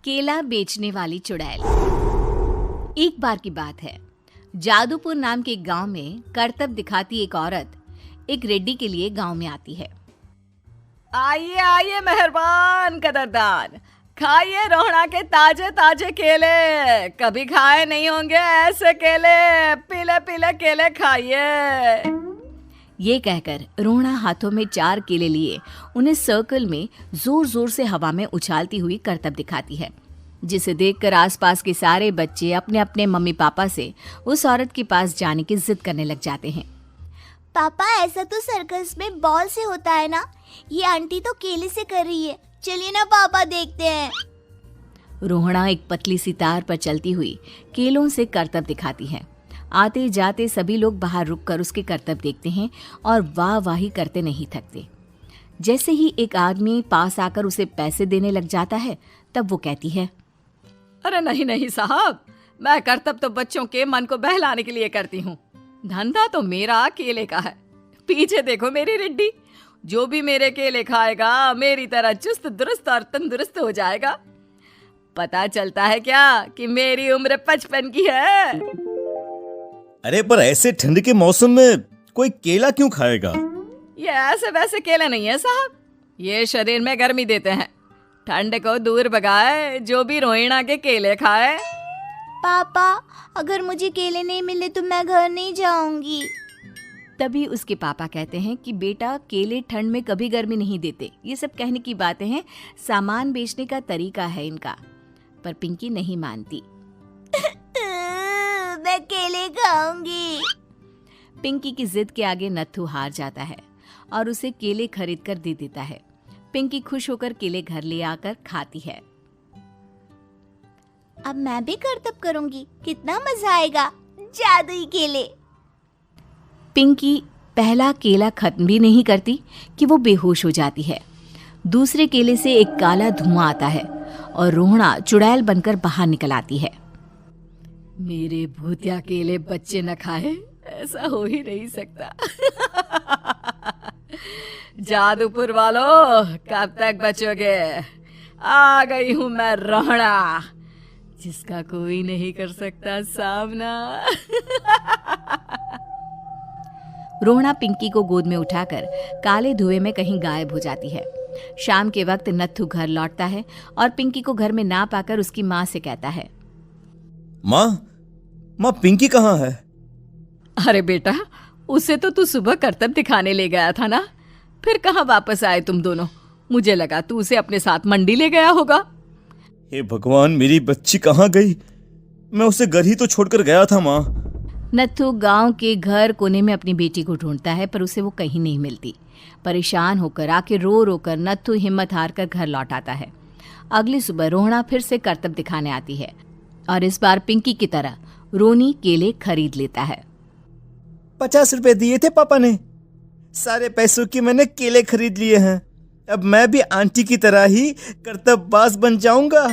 केला बेचने वाली चुड़ैल। एक बार की बात है, जादूपुर नाम के एक गांव में करतब दिखाती एक औरत एक रेड्डी के लिए गांव में आती है। आइए आइए मेहरबान कदरदान, खाइए रोहड़ा के ताजे ताजे केले। कभी खाए नहीं होंगे ऐसे केले, पीले पीले केले खाइए। ये कहकर रोहड़ा हाथों में 4 केले लिए उन्हें सर्कल में जोर जोर से हवा में उछालती हुई करतब दिखाती है, जिसे देखकर आसपास के सारे बच्चे अपने अपने मम्मी पापा से उस औरत के पास जाने की जिद करने लग जाते हैं। पापा, ऐसा तो सर्कस में बॉल से होता है ना, ये आंटी तो केले से कर रही है। चलिए ना पापा, देखते हैं। रोहड़ा एक पतली सी तार पर चलती हुई केलों से करतब दिखाती है। आते जाते सभी लोग बाहर रुककर उसके करतब देखते हैं और वाह वाही करते नहीं थकते। जैसे ही एक आदमी पास आकर उसे पैसे देने लग जाता है, तब वो कहती है, अरे नहीं नहीं साहब, मैं करतब तो बच्चों के मन को बहलाने के लिए करती हूँ। धंधा तो मेरा केले का है। पीछे देखो मेरी रिड्डी, जो भी मेरे केले खाएगा मेरी तरह चुस्त दुरुस्त और तंदुरुस्त हो जाएगा। पता चलता है क्या कि मेरी उम्र 55 की है। अरे पर ऐसे ठंड के मौसम में कोई केला क्यों खाएगा? ये ऐसे वैसे केले नहीं है साहब, ये शरीर में गर्मी देते हैं। ठंड को दूर भगाए जो भी रोहिणा के केले खाए। पापा, अगर मुझे केले नहीं मिले तो मैं घर नहीं जाऊंगी। तभी उसके पापा कहते हैं कि बेटा, केले ठंड में कभी गर्मी नहीं देते। ये सब कहने की बातें हैं, सामान बेचने का तरीका है इनका। पर पिंकी नहीं मानती। मैं केले खाऊंगी। पिंकी की जिद के आगे नत्थू हार जाता है और उसे केले खरीद कर दे देता है। पिंकी खुश होकर केले घर ले आकर खाती है। अब मैं भी करतब करूंगी, कितना मजा आएगा। जादुई केले। पिंकी पहला केला खत्म भी नहीं करती कि वो बेहोश हो जाती है। दूसरे केले से एक काला धुआं आता है और रोहड़ा चुड़ैल बनकर बाहर निकल आती है। मेरे भूतिया केले बच्चे न खाए, ऐसा हो ही नहीं सकता। जादूपुर वालों, कब तक बचोगे? आ गई हूं मैं रोहड़ा, जिसका कोई नहीं कर सकता सामना। रोहड़ा पिंकी को गोद में उठाकर काले धुएं में कहीं गायब हो जाती है। शाम के वक्त नत्थू घर लौटता है और पिंकी को घर में ना पाकर उसकी माँ से कहता है, माँ पिंकी कहाँ है? अरे बेटा, उसे तो तू सुबह करतब दिखाने ले गया था ना, फिर कहाँ वापस आए तुम दोनों? मुझे लगा तू उसे अपने साथ मंडी ले गया होगा। हे भगवान, मेरी बच्ची कहाँ गई? मैं उसे घर ही तो छोड़कर गया था माँ। नत्थू गांव के घर कोने में अपनी बेटी को ढूंढता है, पर उसे वो कहीं नहीं मिलती। परेशान होकर आखिर रो रो कर नत्थू हिम्मत हार कर घर लौट आता है। अगली सुबह रोहड़ा फिर से करतब दिखाने आती है और इस बार पिंकी की तरह रोनी केले खरीद लेता है। 50 रुपए दिए थे पापा ने, सारे पैसों की मैंने केले खरीद लिए हैं। अब मैं भी आंटी की तरह ही करतबबाज बन जाऊंगा।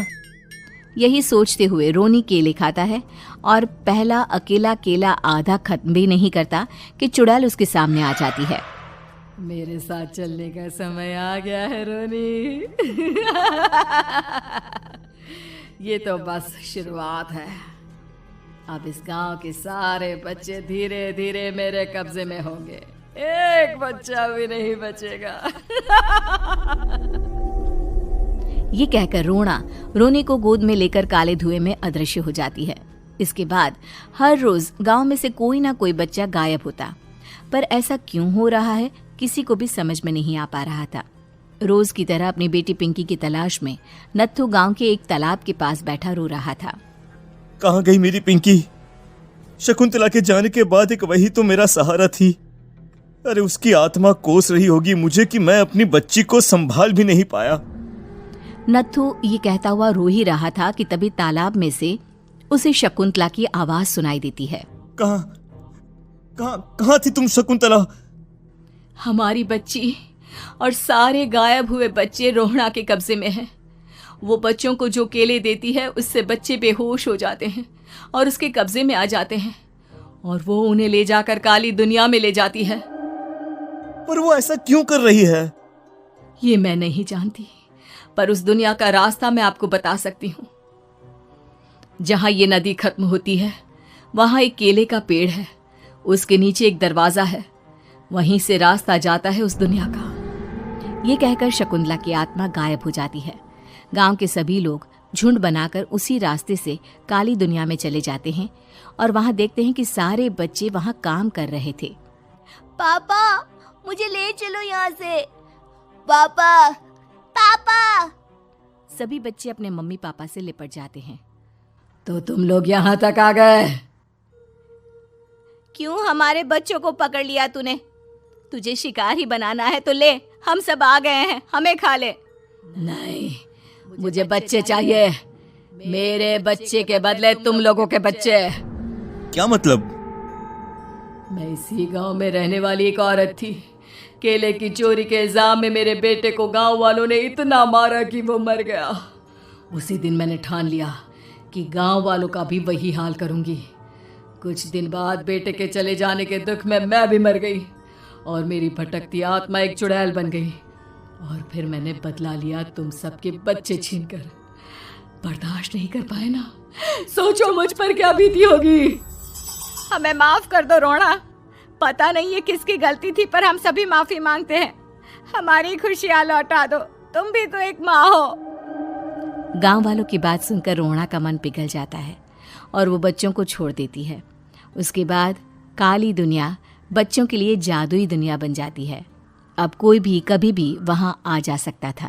यही सोचते हुए रोनी केले खाता है और पहला अकेला केला आधा खत्म भी नहीं करता कि चुड़ैल उसके सामने आ जाती है। मेरे साथ चलने का समय आ गया है रोनी। ये तो बस शुरुआत है। अब इस गांव के सारे बच्चे धीरे धीरे मेरे कब्जे में होंगे, एक बच्चा भी नहीं बचेगा। ये कहकर रोना रोनी को गोद में लेकर काले धुएं में अदृश्य हो जाती है। इसके बाद हर रोज गांव में से कोई ना कोई बच्चा गायब होता, पर ऐसा क्यों हो रहा है किसी को भी समझ में नहीं आ पा रहा था। रोज की तरह अपनी बेटी पिंकी की तलाश में नत्थू गांव के एक तालाब के पास बैठा रो रहा था। कहाँ गई मेरी पिंकी? शकुंतला के जाने के बाद एक वही तो मेरा सहारा थी। अरे उसकी आत्मा कोस रही होगी मुझे कि मैं अपनी बच्ची को संभाल भी नहीं पाया। नत्थू ये कहता हुआ रो ही रहा था कि तभी तालाब में से उसे शकुंतला की आवाज सुनाई देती है। कहाँ थी तुम शकुंतला? हमारी बच्ची और सारे गायब हुए बच्चे रोहड़ा के कब्जे में हैं। वो बच्चों को जो केले देती है उससे बच्चे बेहोश हो जाते हैं और उसके कब्जे में आ जाते हैं और वो उन्हें ले जाकर काली दुनिया में ले जाती है। पर वो ऐसा क्यों कर रही है? ये मैं नहीं जानती, पर उस दुनिया का रास्ता मैं आपको बता सकती हूँ। जहां ये नदी खत्म होती है वहां एक केले का पेड़ है, उसके नीचे एक दरवाजा है, वहीं से रास्ता जाता है उस दुनिया का। ये कहकर शकुंतला की आत्मा गायब हो जाती है। गांव के सभी लोग झुंड बनाकर उसी रास्ते से काली दुनिया में चले जाते हैं और वहां देखते हैं कि सारे बच्चे वहां काम कर रहे थे। पापा मुझे ले चलो यहाँ से। पापा पापा। सभी बच्चे अपने मम्मी पापा से लिपट जाते हैं। तो तुम लोग यहाँ तक आ गए? क्यों हमारे बच्चों को पकड़ लिया तूने? तुझे शिकार ही बनाना है तो ले, हम सब आ गए हैं, हमें खा ले। नहीं, मुझे बच्चे चाहिए। मेरे बच्चे के बदले तुम लोगों के बच्चे। क्या मतलब? मैं इसी गांव में रहने वाली एक औरत थी। केले की चोरी के इल्जाम में मेरे बेटे को गांव वालों ने इतना मारा कि वो मर गया। उसी दिन मैंने ठान लिया कि गांव वालों का भी वही हाल करूंगी। कुछ दिन बाद बेटे के चले जाने के दुख में मैं भी मर गई और मेरी भटकती आत्मा एक चुड़ैल बन गई। और फिर मैंने बदला लिया तुम सबके बच्चे छीनकर। बर्दाश्त नहीं कर पाए ना? सोचो मुझ पर क्या बीती होगी। हमें माफ कर दो रोना। पता नहीं ये किसकी गलती थी, पर हम सभी माफी मांगते हैं। हमारी खुशियां लौटा दो, तुम भी तो एक माँ हो। गांव वालों की बात सुनकर रोना का मन पिघल जाता है और वो बच्चों को छोड़ देती है। उसके बाद काली दुनिया बच्चों के लिए जादुई दुनिया बन जाती है। अब कोई भी कभी भी वहां आ जा सकता था।